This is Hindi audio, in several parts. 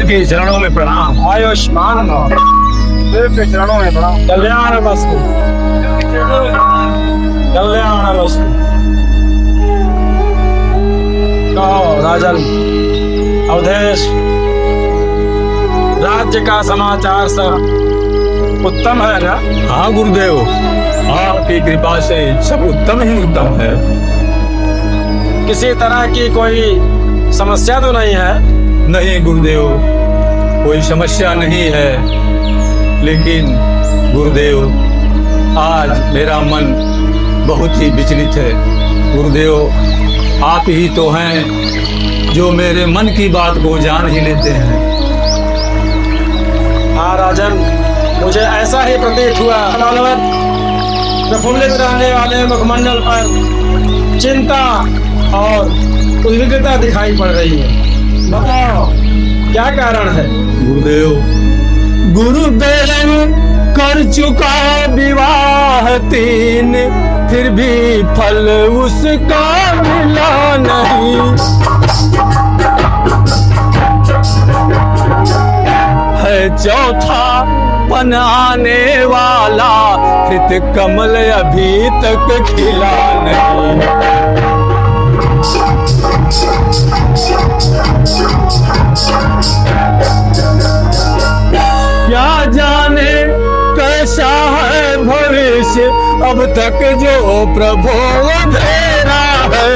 के चरणों में प्रणाम। आयुष्मान भव। देव के चरणों में प्रणाम। कल्याण वस्तु, कल्याण वस्तु। कहो राजन अवधेश, राज्य का समाचार सब उत्तम है ना? हाँ गुरुदेव, आपकी कृपा से सब उत्तम ही उत्तम है। किसी तरह की कोई समस्या तो नहीं है? नहीं गुरुदेव, कोई समस्या नहीं है, लेकिन गुरुदेव आज मेरा मन बहुत ही विचलित है। गुरुदेव आप ही तो हैं जो मेरे मन की बात को जान ही लेते हैं। हाँ राजन, मुझे ऐसा ही प्रतीत हुआ। प्रफुल्लित रहने वाले मुखमंडल पर चिंता और उद्विग्नता दिखाई पड़ रही है। बताओ क्या कारण है? गुरुदेव कर चुका विवाह 3, फिर भी फल उसका मिला नहीं। है चौथा बनाने वाला, हृत कमल अभी तक खिला नहीं। क्या जाने कैसा है भविष्य, अब तक जो प्रभु दे रहा है।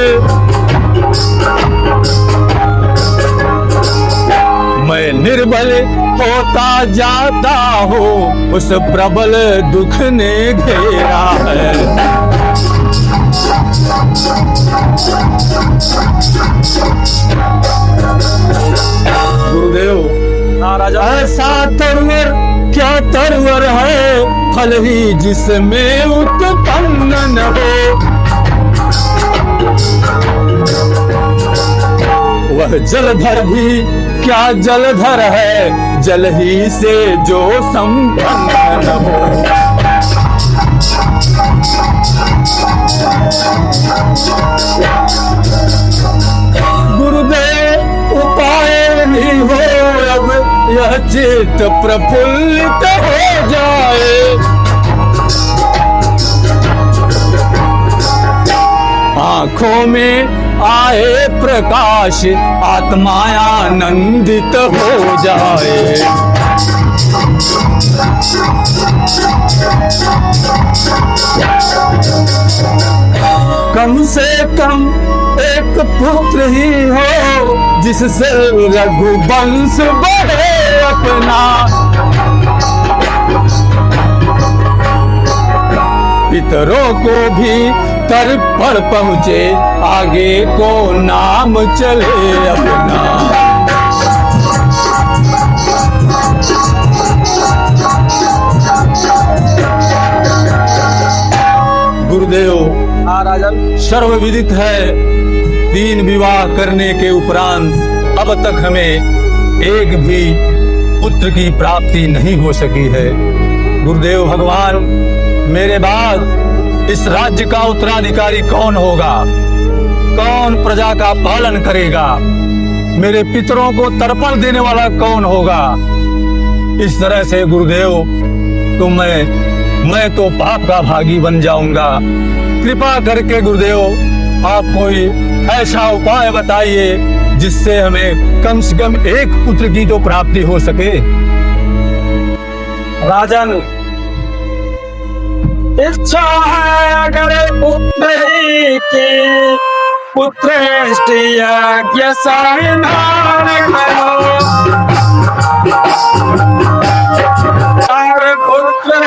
मैं निर्बल होता जाता हूँ, उस प्रबल दुख ने घेरा है। गुरुदेव ऐसा तरवर क्या तरवर है, फल ही जिसमें उत्पन्न न हो। वह जलधर भी क्या जलधर है, जल ही से जो संपन्न न हो। गुरुदेव उपाय नहीं हो, अब यह चित्त प्रफुल्लित हो जाए। आंखों में आए प्रकाश, आत्मा आनंदित हो जाए। कम से कम एक पुत्र ही हो, जिससे रघुवंश बढ़े अपना। पितरों को भी तर पर पहुँचे, आगे को नाम चले अपना। गुरुदेव राजन सर्वविदित है, 3 विवाह करने के उपरांत अब तक हमें एक भी पुत्र की प्राप्ति नहीं हो सकी है। गुरुदेव भगवान, मेरे बाद इस राज्य का उत्तराधिकारी कौन होगा? कौन प्रजा का पालन करेगा? मेरे पितरों को तर्पण देने वाला कौन होगा? इस तरह से गुरुदेव तो मैं तो पाप का भागी बन जाऊंगा। कृपा करके गुरुदेव आप कोई ऐसा उपाय बताइए जिससे हमें कम से कम एक पुत्र की तो प्राप्ति हो सके। राजन, इच्छा है अगर पुत्र ही की, पुत्रेष्टि यज्ञ संधान करो। और पुत्र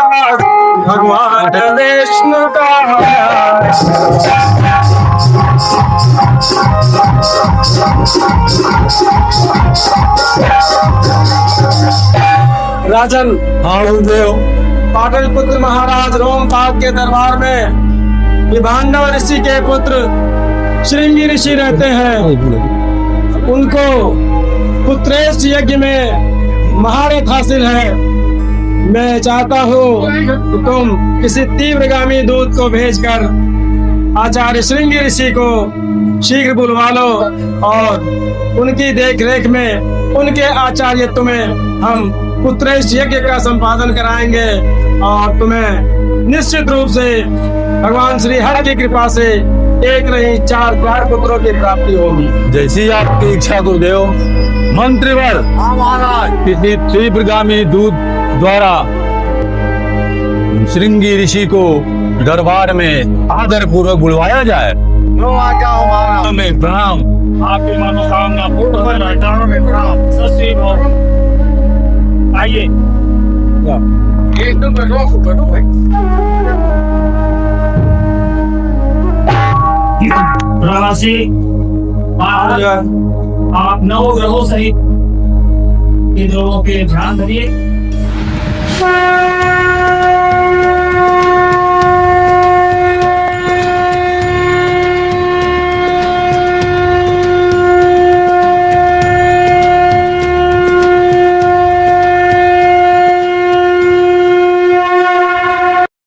भगवान विष्णु का राजन। हाँ गुरुदेव। पाटलिपुत्र महाराज रोमपाद के दरबार में विभांडव ऋषि के पुत्र श्रृंगी ऋषि रहते हैं। उनको पुत्रेष्ठ यज्ञ में महारथ हासिल है। मैं चाहता हूँ कि तुम किसी तीव्रगामी दूत को भेजकर आचार्य श्रृंगी ऋषि को शीघ्र बुलवा लो और उनकी देख रेख में, उनके आचार्यत्व में हम पुत्रेश यज्ञ का संपादन कराएंगे और तुम्हें निश्चित रूप से भगवान श्री हरि की कृपा से एक नहीं चार पुत्रों की प्राप्ति होगी। जैसी आपकी इच्छा गुरुदेव। मंत्रीवर किसी तीव्रगामी दूत द्वारा श्रृंगी ऋषि को दरबार में आदर पूर्वक बुलवाया जाए। में प्रणाम। आपकी मनोकामना पूर्ण हो जाए। चरणों में प्रणाम। सत श्री अकाल। आइए। एकदम बैठो भाई। प्रवासी आप नौ ग्रहों सहित इन लोगों के ध्यान धरिए।